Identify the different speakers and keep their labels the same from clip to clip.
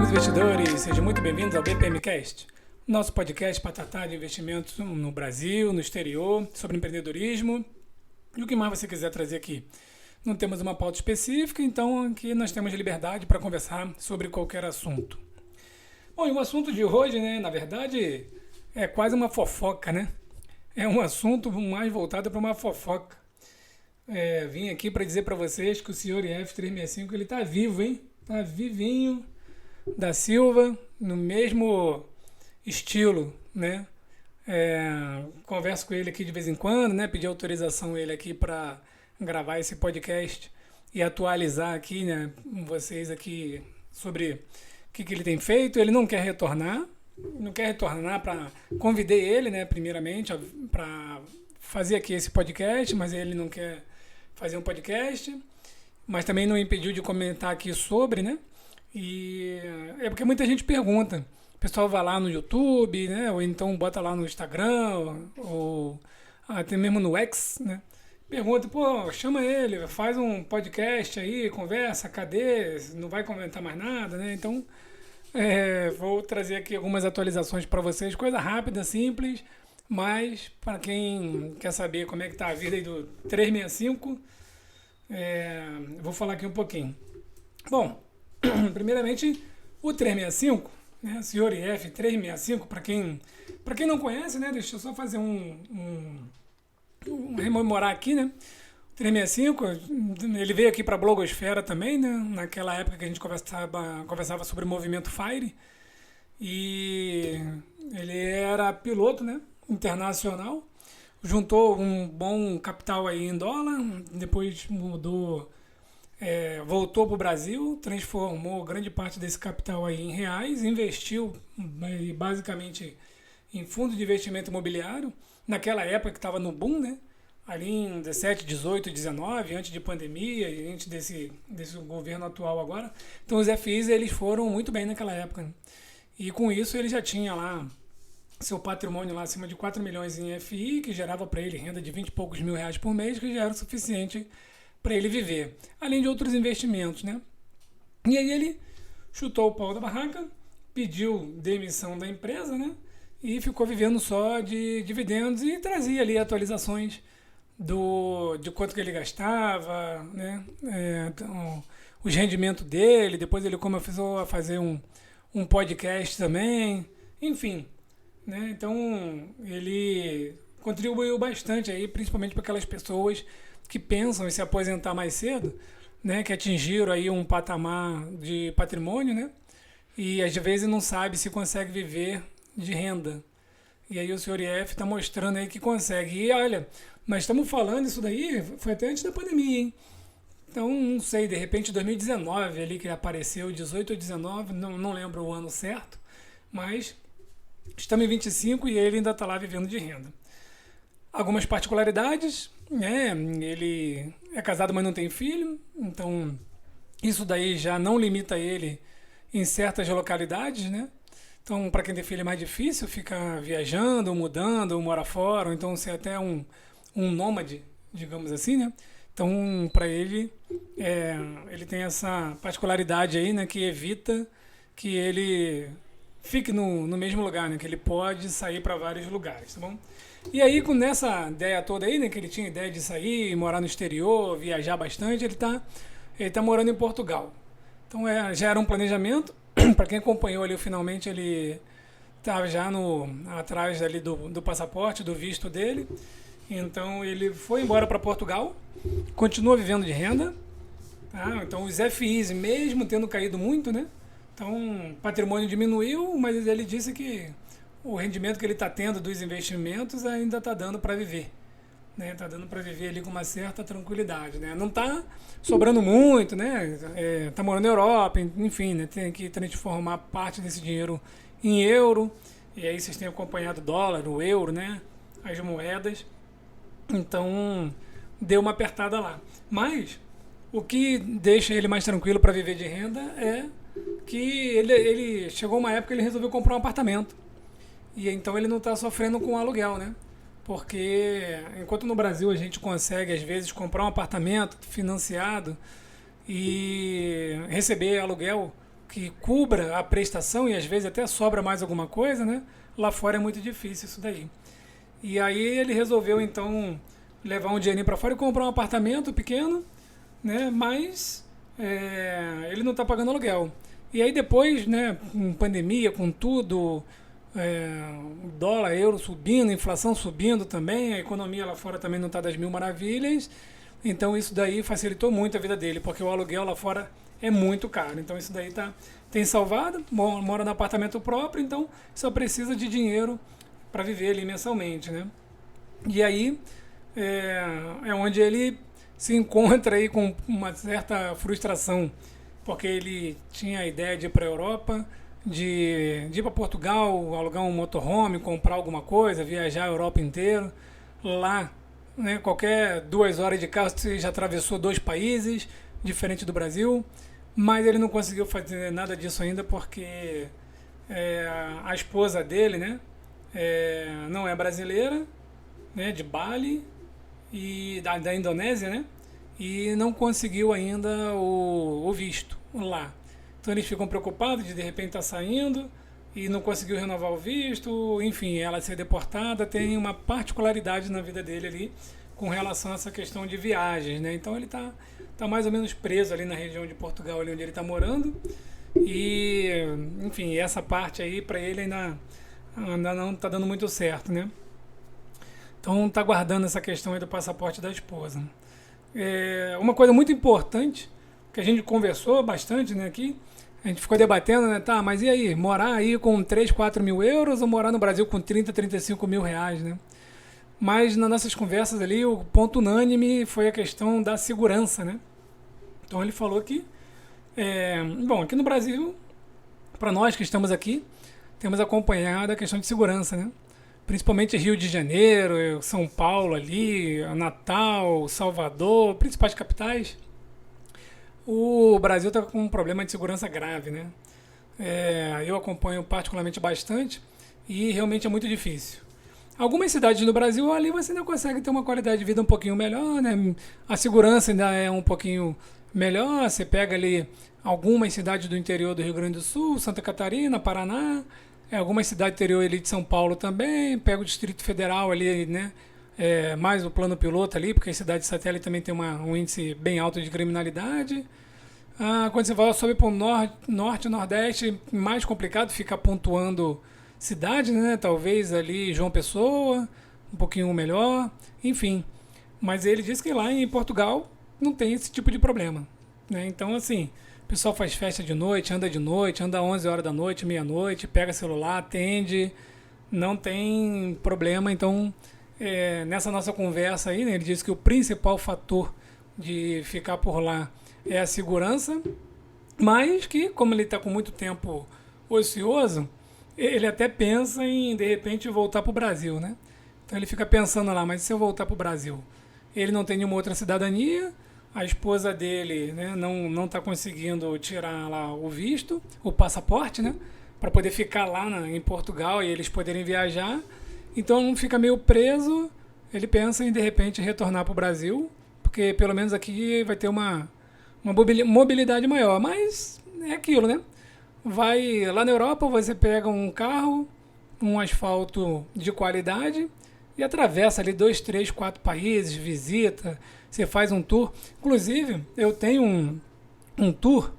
Speaker 1: amigos investidores, sejam muito bem-vindos ao BPMcast, nosso podcast para tratar de investimentos no Brasil, no exterior, sobre empreendedorismo e o que mais você quiser trazer aqui. Não temos uma pauta específica, então aqui nós temos liberdade para conversar sobre qualquer assunto. Bom, e o assunto de hoje, na verdade, é quase uma fofoca, né? É um assunto mais voltado para uma fofoca. Vim aqui para dizer para vocês que o senhor IF365 ele está vivo, hein? Está vivinho da Silva, no mesmo estilo, né? Converso com ele aqui de vez em quando, né? Pedi autorização ele aqui para gravar esse podcast e atualizar aqui, né, vocês aqui sobre o que ele tem feito. Ele não quer retornar para... Convidei ele, né, primeiramente, para fazer aqui esse podcast, mas ele não quer fazer um podcast, mas também não impediu de comentar aqui sobre, né? E é porque muita gente pergunta. O pessoal vai lá no YouTube, né? Ou então bota lá no Instagram, ou até mesmo no X, né? Pergunta, chama ele, faz um podcast aí, conversa, cadê? Não vai comentar mais nada, né? Então, vou trazer aqui algumas atualizações para vocês, coisa rápida, simples, mas para quem quer saber como é que tá a vida aí do 365, vou falar aqui um pouquinho. Bom, primeiramente, o 365, né, Senhor IF 365, para quem não conhece, né, deixa eu só fazer rememorar aqui, né, o 365, ele veio aqui para a blogosfera também, né, naquela época que a gente conversava sobre o movimento FIRE, e ele era piloto, né, internacional, juntou um bom capital aí em dólar, depois voltou para o Brasil, transformou grande parte desse capital aí em reais, investiu basicamente em fundo de investimento imobiliário, naquela época que estava no boom, né? Ali em 17, 18, 19, antes de pandemia e antes desse governo atual agora. Então os FIs eles foram muito bem naquela época, né? E com isso ele já tinha lá seu patrimônio lá acima de 4 milhões em FI, que gerava para ele renda de 20 e poucos mil reais por mês, que já era o suficiente para ele viver, além de outros investimentos, né? E aí ele chutou o pau da barraca, pediu demissão da empresa, né? E ficou vivendo só de dividendos e trazia ali atualizações de quanto que ele gastava, né? Os rendimentos dele. Depois ele começou a fazer um podcast também, enfim, né? Então ele contribuiu bastante aí, principalmente para aquelas pessoas que pensam em se aposentar mais cedo, né, que atingiram aí um patamar de patrimônio, né, e às vezes não sabe se consegue viver de renda. E aí o senhor IF está mostrando aí que consegue. E olha, nós estamos falando isso daí, foi até antes da pandemia, hein? Então, não sei, de repente 2019 ali que ele apareceu, 18 ou 19, não lembro o ano certo, mas estamos em 25 e ele ainda está lá vivendo de renda. Algumas particularidades, né? Ele é casado, mas não tem filho, então isso daí já não limita ele em certas localidades, né? Então, para quem tem filho é mais difícil ficar viajando, mudando, morar fora, ou então ser até um nômade, digamos assim, né? Então, para ele, ele tem essa particularidade aí, né? Que evita que ele fique no mesmo lugar, né? Que ele pode sair para vários lugares, tá bom? E aí, nessa ideia toda aí, né, que ele tinha ideia de sair, morar no exterior, viajar bastante, ele tá morando em Portugal. Então, já era um planejamento. Para quem acompanhou ali, finalmente ele estava já atrás ali do passaporte, do visto dele. Então, ele foi embora para Portugal, continua vivendo de renda. Tá? Então, os FIs, mesmo tendo caído muito, né? Então, o patrimônio diminuiu, mas ele disse que o rendimento que ele está tendo dos investimentos ainda está dando para viver. Está dando para viver ali com uma certa tranquilidade. Né? Não está sobrando muito, né? Está morando na Europa, enfim, né? Tem que transformar parte desse dinheiro em euro. E aí vocês têm acompanhado o dólar, o euro, né? As moedas. Então, deu uma apertada lá. Mas o que deixa ele mais tranquilo para viver de renda é que ele chegou uma época que ele resolveu comprar um apartamento. E então ele não está sofrendo com aluguel, né? Porque enquanto no Brasil a gente consegue, às vezes, comprar um apartamento financiado e receber aluguel que cubra a prestação e às vezes até sobra mais alguma coisa, né? Lá fora é muito difícil isso daí. E aí ele resolveu então levar um dinheirinho para fora e comprar um apartamento pequeno, né? Mas ele não está pagando aluguel. E aí depois, né, com pandemia, com tudo, dólar, euro subindo, inflação subindo também, a economia lá fora também não está das mil maravilhas. Então isso daí facilitou muito a vida dele, porque o aluguel lá fora é muito caro. Então isso daí tem salvado, mora no apartamento próprio, então só precisa de dinheiro para viver ali mensalmente, né? E aí é onde ele se encontra aí com uma certa frustração, porque ele tinha a ideia de ir para a Europa, de ir para Portugal, alugar um motorhome, comprar alguma coisa, viajar a Europa inteira. Lá, né, qualquer 2 horas de carro você já atravessou 2 países, diferente do Brasil, mas ele não conseguiu fazer nada disso ainda porque a esposa dele, né, não é brasileira, né, de Bali e da Indonésia, né, e não conseguiu ainda o visto lá. Então eles ficam preocupados de repente estar saindo e não conseguiu renovar o visto, enfim, ela ser deportada. Tem uma particularidade na vida dele ali com relação a essa questão de viagens, né? Então ele tá mais ou menos preso ali na região de Portugal, ali onde ele está morando. E, enfim, essa parte aí para ele ainda não está dando muito certo, né? Então tá guardando essa questão aí do passaporte da esposa. Uma coisa muito importante que a gente conversou bastante, né, aqui, a gente ficou debatendo, né, tá, mas e aí, morar aí com 3, 4 mil euros ou morar no Brasil com 30, 35 mil reais, né? Mas nas nossas conversas ali, o ponto unânime foi a questão da segurança, né? Então ele falou que, bom, aqui no Brasil, para nós que estamos aqui, temos acompanhado a questão de segurança, né? Principalmente Rio de Janeiro, São Paulo ali, Natal, Salvador, principais capitais. O Brasil está com um problema de segurança grave, né? Eu acompanho particularmente bastante e realmente é muito difícil. Algumas cidades do Brasil ali você ainda consegue ter uma qualidade de vida um pouquinho melhor, né? A segurança ainda é um pouquinho melhor. Você pega ali algumas cidades do interior do Rio Grande do Sul, Santa Catarina, Paraná, algumas cidades do interior ali de São Paulo também. Pega o Distrito Federal ali, né? Mais o plano piloto ali, porque a cidade de satélite também tem um índice bem alto de criminalidade. Quando você vai sobe para o norte, nordeste, mais complicado ficar pontuando cidade, né? Talvez ali João Pessoa, um pouquinho melhor, enfim. Mas ele disse que lá em Portugal não tem esse tipo de problema, né? Então, assim, o pessoal faz festa de noite, anda 11 horas da noite, meia-noite, pega celular, atende, não tem problema. Então, nessa nossa conversa aí, né, ele disse que o principal fator de ficar por lá é a segurança, mas que, como ele está com muito tempo ocioso, ele até pensa em, de repente, voltar para o Brasil, né? Então ele fica pensando lá, mas se eu voltar para o Brasil? Ele não tem nenhuma outra cidadania, a esposa dele, né, não está conseguindo tirar lá o visto, o passaporte, né? Para poder ficar lá em Portugal e eles poderem viajar. Então fica meio preso, ele pensa em, de repente, retornar para o Brasil, porque pelo menos aqui vai ter uma mobilidade maior. Mas é aquilo, né? Vai lá na Europa, você pega um carro, um asfalto de qualidade e atravessa ali 2, 3, 4 países, visita, você faz um tour. Inclusive, eu tenho um tour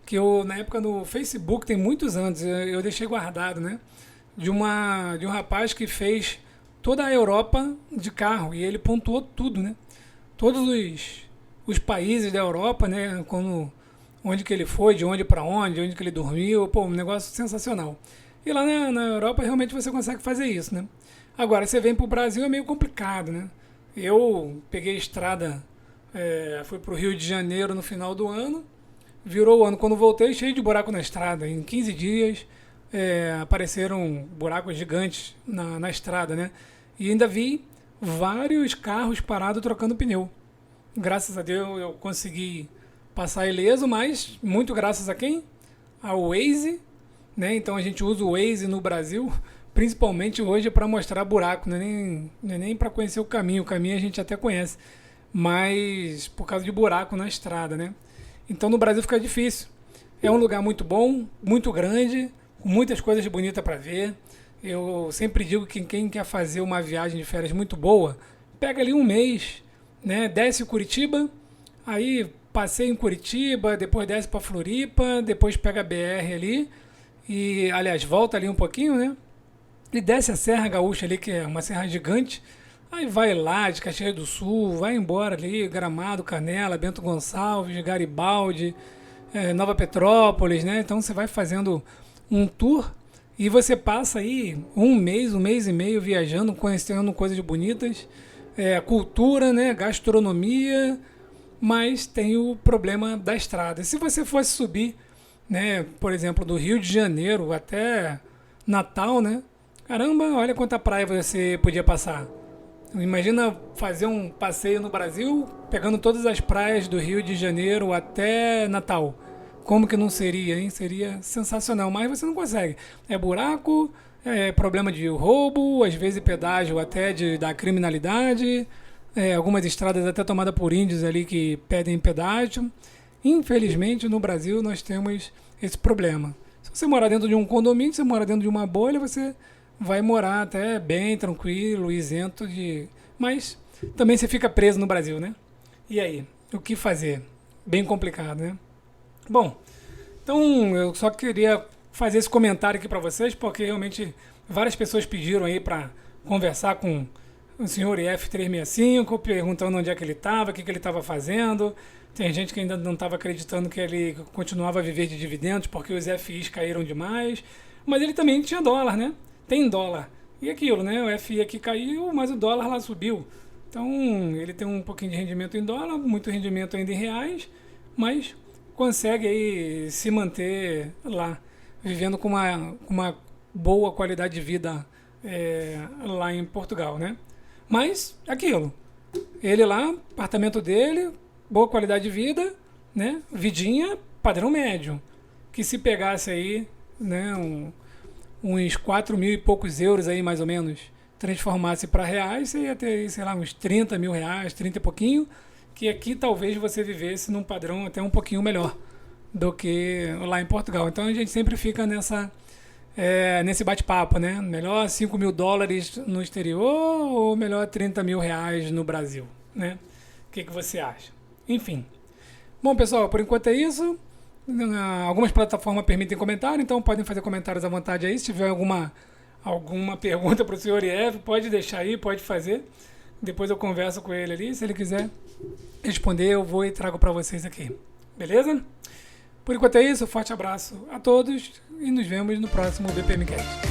Speaker 1: que eu, na época no Facebook, tem muitos anos, eu deixei guardado, né? De um rapaz que fez toda a Europa de carro e ele pontuou tudo, né? Todos os países da Europa, né? Onde que ele foi, de onde para onde que ele dormiu, um negócio sensacional. E lá na Europa realmente você consegue fazer isso, né? Agora, você vem para o Brasil é meio complicado, né? Eu peguei estrada, fui para o Rio de Janeiro no final do ano, virou o ano, quando voltei, cheio de buraco na estrada. Em 15 dias apareceram buracos gigantes na estrada, né? E ainda vi vários carros parados trocando pneu. Graças a Deus eu consegui passar ileso, mas muito graças a quem? Ao Waze, né? Então a gente usa o Waze no Brasil, principalmente hoje para mostrar buraco, não é nem para conhecer o caminho a gente até conhece, mas por causa de buraco na estrada, né? Então no Brasil fica difícil. É um lugar muito bom, muito grande, com muitas coisas bonitas para ver. Eu sempre digo que quem quer fazer uma viagem de férias muito boa, pega ali um mês, né? Desce em Curitiba, aí passeia em Curitiba, depois desce para Floripa, depois pega a BR ali e, aliás, volta ali um pouquinho, né? E desce a Serra Gaúcha ali, que é uma serra gigante. Aí vai lá de Caxias do Sul, vai embora ali, Gramado, Canela, Bento Gonçalves, Garibaldi, Nova Petrópolis, né? Então você vai fazendo um tour e você passa aí um mês e meio viajando, conhecendo coisas bonitas, cultura, né? Gastronomia, mas tem o problema da estrada. Se você fosse subir, né? Por exemplo, do Rio de Janeiro até Natal, né? Caramba, olha quanta praia você podia passar. Imagina fazer um passeio no Brasil, pegando todas as praias do Rio de Janeiro até Natal. Como que não seria, hein? Seria sensacional, mas você não consegue. É buraco, é problema de roubo, às vezes pedágio até da criminalidade, algumas estradas até tomadas por índios ali que pedem pedágio. Infelizmente, no Brasil, nós temos esse problema. Se você morar dentro de um condomínio, se você mora dentro de uma bolha, você vai morar até bem tranquilo, isento de... Mas também você fica preso no Brasil, né? E aí, o que fazer? Bem complicado, né? Bom, então eu só queria fazer esse comentário aqui para vocês, porque realmente várias pessoas pediram aí para conversar com o senhor IF365, perguntando onde é que ele estava, o que ele estava fazendo. Tem gente que ainda não estava acreditando que ele continuava a viver de dividendos porque os FIs caíram demais. Mas ele também tinha dólar, né? Tem dólar. E aquilo, né? O FI aqui caiu, mas o dólar lá subiu. Então, ele tem um pouquinho de rendimento em dólar, muito rendimento ainda em reais, mas consegue aí se manter lá, vivendo com uma boa qualidade de vida lá em Portugal, né? Mas, aquilo. Ele lá, apartamento dele, boa qualidade de vida, né? Vidinha, padrão médio. Que se pegasse aí, né? Uns 4 mil e poucos euros aí, mais ou menos, transformasse para reais, você ia ter, sei lá, uns 30 mil reais, 30 e pouquinho, que aqui talvez você vivesse num padrão até um pouquinho melhor do que lá em Portugal. Então a gente sempre fica nesse bate-papo, né? Melhor 5 mil dólares no exterior ou melhor 30 mil reais no Brasil, né? O que você acha? Enfim. Bom, pessoal, por enquanto é isso. Algumas plataformas permitem comentário, então podem fazer comentários à vontade aí. Se tiver alguma pergunta para o senhor IF, pode deixar aí, pode fazer. Depois eu converso com ele ali. Se ele quiser responder, eu vou e trago para vocês aqui. Beleza? Por enquanto é isso. Forte abraço a todos e nos vemos no próximo BPMcast.